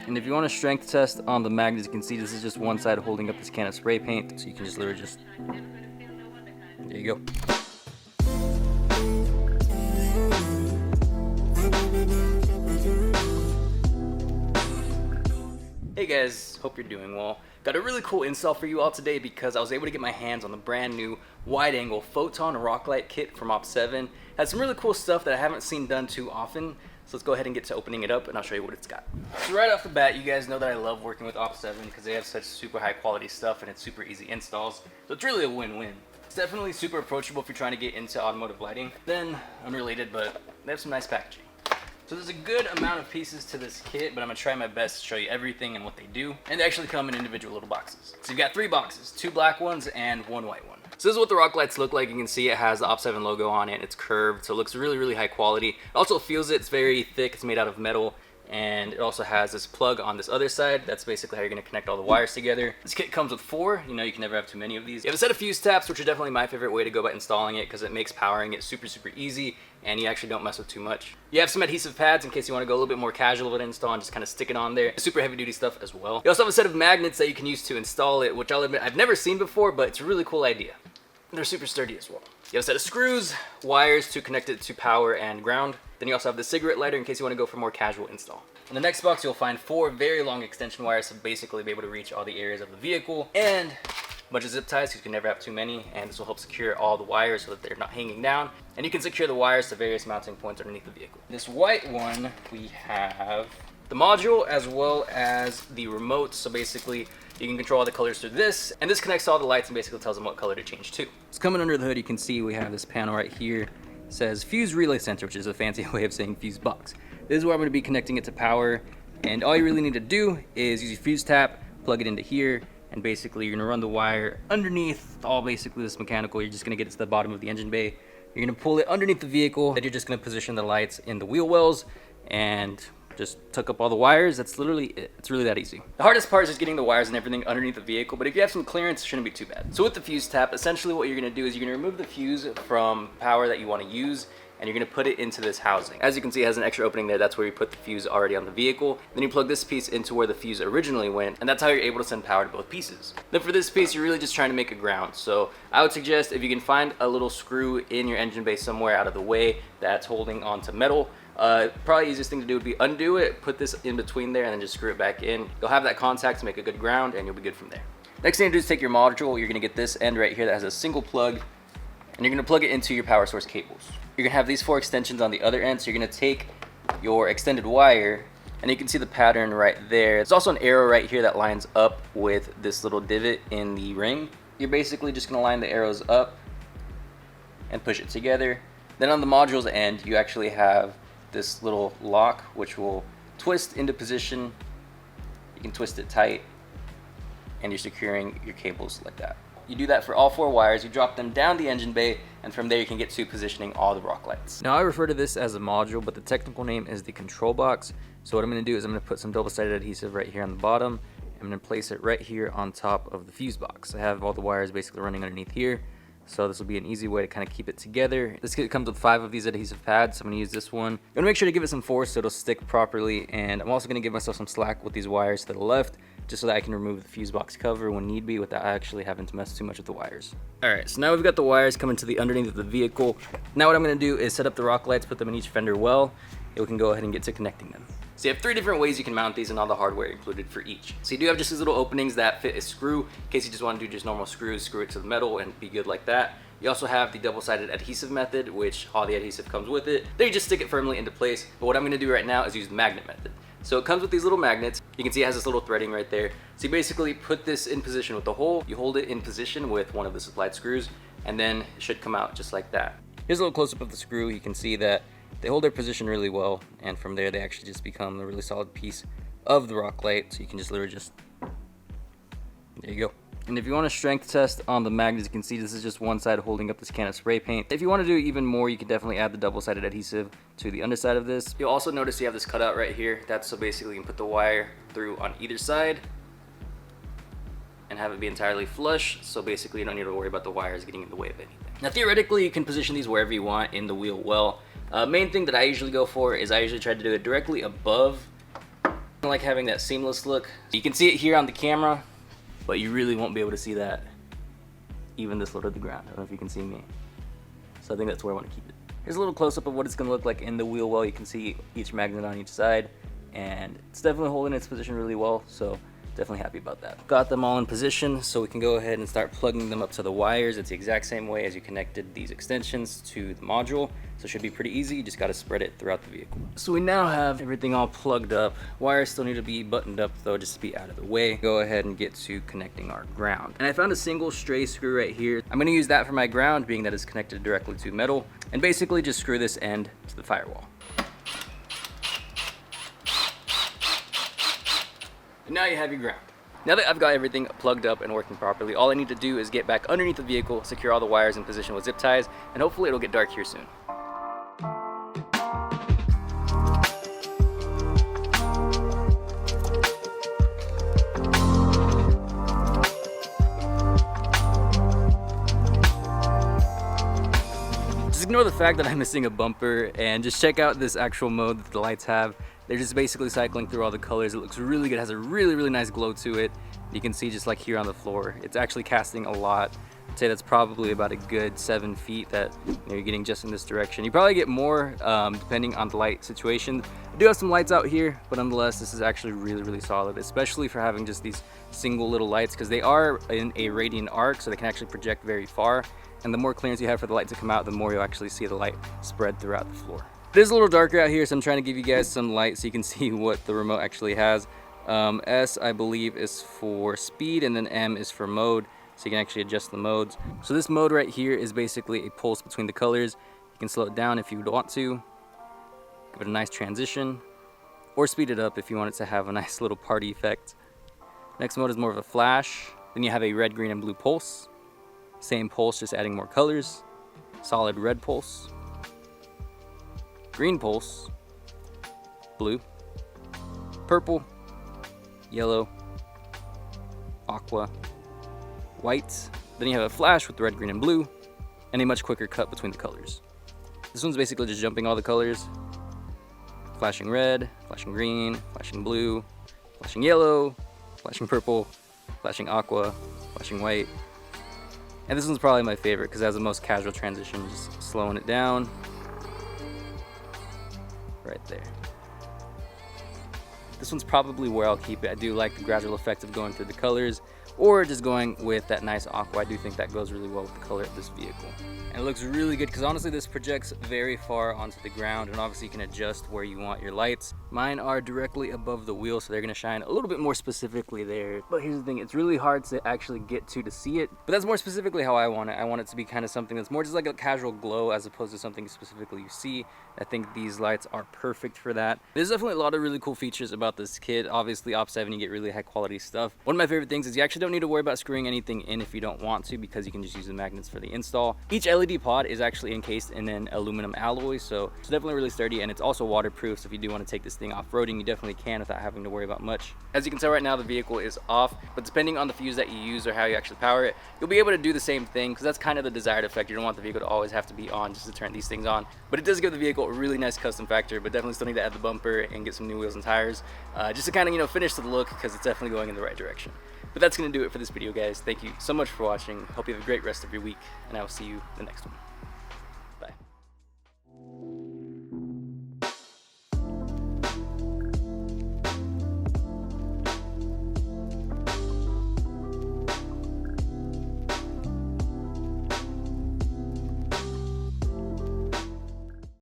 And if you want a strength test on the magnets, you can see this is just one side holding up this can of spray paint. So you can just literally just, there you go. Hey guys, hope you're doing well. Got a really cool install for you all today because I was able to get my hands on the brand new wide angle photon rock light kit from OPT7. Has some really cool stuff that I haven't seen done too often. So let's go ahead and get to opening it up and I'll show you what it's got. So right off the bat, you guys know that I love working with OPT7 because they have such super high quality stuff and it's super easy installs. So it's really a win-win. It's definitely super approachable if you're trying to get into automotive lighting. Then, unrelated, but they have some nice packaging. So there's a good amount of pieces to this kit, but I'm gonna try my best to show you everything and what they do. And they actually come in individual little boxes. So you've got 3 boxes, 2 black ones and 1 white one. So this is what the rock lights look like. You can see it has the OPT7 logo on it. It's curved, so it looks really, really high quality. It also feels it. It's very thick. It's made out of metal. And it also has this plug on this other side. That's basically how you're going to connect all the wires together. This kit comes with 4. You know, you can never have too many of these. You have a set of fuse taps, which are definitely my favorite way to go about installing it because it makes powering it super, super easy and you actually don't mess with too much. You have some adhesive pads in case you want to go a little bit more casual with an install and just kind of stick it on there. Super heavy duty stuff as well. You also have a set of magnets that you can use to install it, which I'll admit I've never seen before, but it's a really cool idea. They're super sturdy as well. You have a set of screws, wires to connect it to power and ground. Then you also have the cigarette lighter in case you want to go for more casual install. In the next box, you'll find 4 very long extension wires to basically be able to reach all the areas of the vehicle, and a bunch of zip ties because you can never have too many, and this will help secure all the wires so that they're not hanging down. And you can secure the wires to various mounting points underneath the vehicle. This white one, we have the module as well as the remote. So basically, you can control all the colors through this, and this connects to all the lights and basically tells them what color to change to. It's coming under the hood. You can see we have this panel right here. It says Fuse Relay Center, which is a fancy way of saying fuse box. This is where I'm going to be connecting it to power, and all you really need to do is use your fuse tap, plug it into here, and basically you're going to run the wire underneath all basically this mechanical. You're just going to get it to the bottom of the engine bay. You're going to pull it underneath the vehicle, then you're just going to position the lights in the wheel wells and just tuck up all the wires. That's literally it. It's really that easy. The hardest part is just getting the wires and everything underneath the vehicle, but if you have some clearance, it shouldn't be too bad. So with the fuse tap, essentially what you're going to do is you're going to remove the fuse from power that you want to use, and you're going to put it into this housing. As you can see, it has an extra opening there. That's where you put the fuse already on the vehicle. Then you plug this piece into where the fuse originally went, and that's how you're able to send power to both pieces. Then for this piece, you're really just trying to make a ground. So I would suggest if you can find a little screw in your engine bay somewhere out of the way that's holding onto metal, probably easiest thing to do would be undo it, put this in between there, and then just screw it back in. You'll have that contact to make a good ground, and you'll be good from there. Next thing to do is take your module. You're going to get this end right here that has a single plug, and you're going to plug it into your power source cables. You're going to have these 4 extensions on the other end, so you're going to take your extended wire, and you can see the pattern right there. There's also an arrow right here that lines up with this little divot in the ring. You're basically just going to line the arrows up and push it together. Then on the module's end, you actually have this little lock which will twist into position. You can twist it tight, and you're securing your cables like that. You do that for all 4 wires. You drop them down the engine bay, and from there you can get to positioning all the rock lights. Now I refer to this as a module, but the technical name is the control box. So what I'm going to do is I'm going to put some double-sided adhesive right here on the bottom. I'm going to place it right here on top of the fuse box. I have all the wires basically running underneath here, so this will be an easy way to kind of keep it together. This kit comes with 5 of these adhesive pads, so I'm going to use this one. I'm going to make sure to give it some force so it'll stick properly, and I'm also going to give myself some slack with these wires to the left, just so that I can remove the fuse box cover when need be without actually having to mess too much with the wires. Alright, so now we've got the wires coming to the underneath of the vehicle. Now what I'm going to do is set up the rock lights, put them in each fender well, and we can go ahead and get to connecting them. So you have 3 different ways you can mount these and all the hardware included for each. So you do have just these little openings that fit a screw, in case you just want to do just normal screws, screw it to the metal and be good like that. You also have the double-sided adhesive method, which all the adhesive comes with it. There you just stick it firmly into place, but what I'm going to do right now is use the magnet method. So it comes with these little magnets. You can see it has this little threading right there. So you basically put this in position with the hole, you hold it in position with one of the supplied screws, and then it should come out just like that. Here's a little close-up of the screw. You can see that they hold their position really well, and from there they actually just become a really solid piece of the rock light. So you can just literally just, there you go. And if you want a strength test on the magnets, you can see this is just one side holding up this can of spray paint. If you want to do even more, you can definitely add the double-sided adhesive to the underside of this. You'll also notice you have this cutout right here. That's so basically you can put the wire through on either side and have it be entirely flush. So basically you don't need to worry about the wires getting in the way of anything. Now theoretically, you can position these wherever you want in the wheel well. Main thing that I usually go for is I usually try to do it directly above I like having that seamless look. You can see it here on the camera, but you really won't be able to see that even this low to the ground. I don't know if you can see me. So I think that's where I want to keep it. Here's a little close-up of what it's going to look like in the wheel well. You can see each magnet on each side, and it's definitely holding its position really well, so definitely happy about that. Got them all in position, so we can go ahead and start plugging them up to the wires. It's the exact same way as you connected these extensions to the module, so it should be pretty easy. You just got to spread it throughout the vehicle. So we now have everything all plugged up. Wires still need to be buttoned up though, just to be out of the way. Go ahead and get to connecting our ground. And I found a single stray screw right here. I'm going to use that for my ground, being that it's connected directly to metal, and basically just screw this end to the firewall. And now you have your ground. Now that I've got everything plugged up and working properly, all I need to do is get back underneath the vehicle, secure all the wires in position with zip ties, and hopefully it'll get dark here soon. Just ignore the fact that I'm missing a bumper and just check out this actual mode that the lights have. They're just basically cycling through all the colors. It looks really good. It has a really nice glow to it. You can see just like here on the floor, it's actually casting a lot. I'd say that's probably about a good 7 feet that you're getting just in this direction. You probably get more depending on the light situation. I do have some lights out here, but nonetheless, this is actually really solid, especially for having just these single little lights, because they are in a radiant arc, so they can actually project very far. And the more clearance you have for the light to come out, the more you'll actually see the light spread throughout the floor. It is a little darker out here, so I'm trying to give you guys some light so you can see what the remote actually has. S, I believe, is for speed, and then M is for mode, so you can actually adjust the modes. So this mode right here is basically a pulse between the colors. You can slow it down if you want to, give it a nice transition, or speed it up if you want it to have a nice little party effect. Next mode is more of a flash. Then you have a red, green, and blue pulse. Same pulse, just adding more colors. Solid red pulse. Green pulse, blue, purple, yellow, aqua, white. Then you have a flash with the red, green, and blue, and a much quicker cut between the colors. This one's basically just jumping all the colors. Flashing red, flashing green, flashing blue, flashing yellow, flashing purple, flashing aqua, flashing white. And this one's probably my favorite because it has the most casual transition, just slowing it down. Right there. This one's probably where I'll keep it. I do like the gradual effect of going through the colors, or just going with that nice aqua. I do think that goes really well with the color of this vehicle. And it looks really good because honestly this projects very far onto the ground, and obviously you can adjust where you want your lights. Mine are directly above the wheel, so they're going to shine a little bit more specifically there. But here's the thing, it's really hard to actually get to see it, but that's more specifically how I want it. I want it to be kind of something that's more just like a casual glow as opposed to something specifically you see. I think these lights are perfect for that. There's definitely a lot of really cool features about this kit. Obviously OPT7, you get really high quality stuff. One of my favorite things is you actually don't need to worry about screwing anything in if you don't want to, because you can just use the magnets for the install. Each LED pod is actually encased in an aluminum alloy, so it's definitely really sturdy, and it's also waterproof, so if you do want to take this thing off-roading, you definitely can without having to worry about much. As you can tell right now, the vehicle is off, but depending on the fuse that you use or how you actually power it, you'll be able to do the same thing, because that's kind of the desired effect. You don't want the vehicle to always have to be on just to turn these things on, but it does give the vehicle a really nice custom factor, but definitely still need to add the bumper and get some new wheels and tires, just to kind of, finish the look, because it's definitely going in the right direction. But that's going to do it for this video, guys. Thank you so much for watching. Hope you have a great rest of your week, and I will see you in the next one.